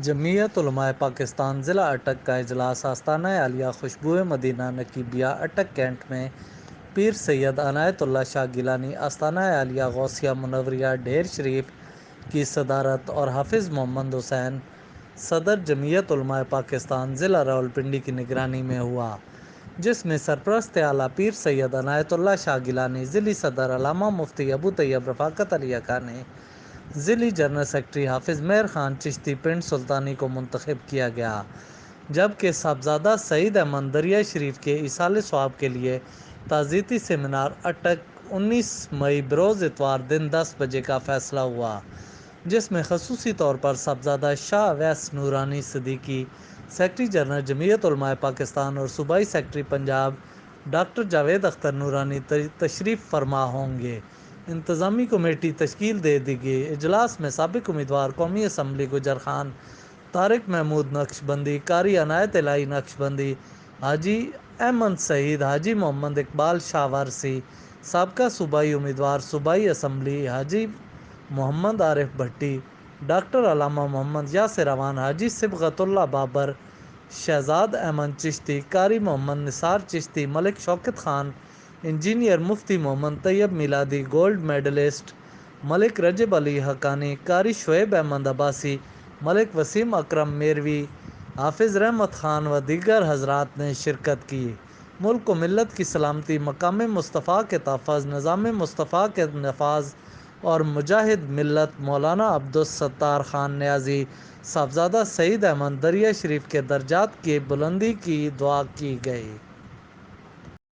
جمعیت علماء پاکستان ضلع اٹک کا اجلاس آستانہ عالیہ خوشبوئے مدینہ نقیبیہ اٹک کینٹ میں پیر سید عنایت اللہ شاہ گیلانی آستانہ عالیہ غوثیہ منوریہ ڈھیر شریف کی صدارت اور حافظ محمد حسین صدر جمعیت علماء پاکستان ضلع راولپنڈی کی نگرانی میں ہوا، جس میں سرپرست اعلیٰ پیر سید عنایت اللہ شاہ گیلانی، ضلعی صدر علامہ مفتی ابو طیب رفاقت علی حقانی، ضلعی جنرل سیکرٹری حافظ مہر خان چشتی پنڈ سلطانی کو منتخب کیا گیا، جبکہ صاحبزادہ سعید احمد دریا شریف کے ایصال ثواب کے لیے تعزیتی سیمینار اٹک 19 مئی بروز اتوار دن 10 بجے کا فیصلہ ہوا، جس میں خصوصی طور پر صاحبزادہ شاہ اویس نورانی صدیقی، سیکرٹری جنرل جمعیت علماء پاکستان اور صوبائی سیکرٹری پنجاب ڈاکٹر جاوید اختر نورانی تشریف فرما ہوں گے۔ انتظامی کمیٹی تشکیل دے دی گئی۔ اجلاس میں سابق امیدوار قومی اسمبلی گجر خان طارق محمود نقشبندی، قاری عنایت الہی نقشبندی، حاجی احمد سعید، حاجی محمد اقبال شاہ وارثی، سابقہ صوبائی امیدوار صوبائی اسمبلی حاجی محمد عارف بھٹی، ڈاکٹر علامہ محمد یاسر اعوان، حاجی صبغت اللہ بابر، شہزاد احمد چشتی، قاری محمد نثار چشتی، ملک شوکت خان، انجینئر مفتی محمد طیب میلادی، گولڈ میڈلسٹ ملک رجب علی حقانی، قاری شعیب احمد عباسی، ملک وسیم اکرم میروی، حافظ رحمت خان و دیگر حضرات نے شرکت کی۔ ملک و ملت کی سلامتی، مقام مصطفیٰ کے تحفظ، نظام مصطفیٰ کے نفاذ اور مجاہد ملت مولانا عبدالستار خان نیازی صاحبزادہ سعید احمد دریا شریف کے درجات کی بلندی کی دعا کی گئی۔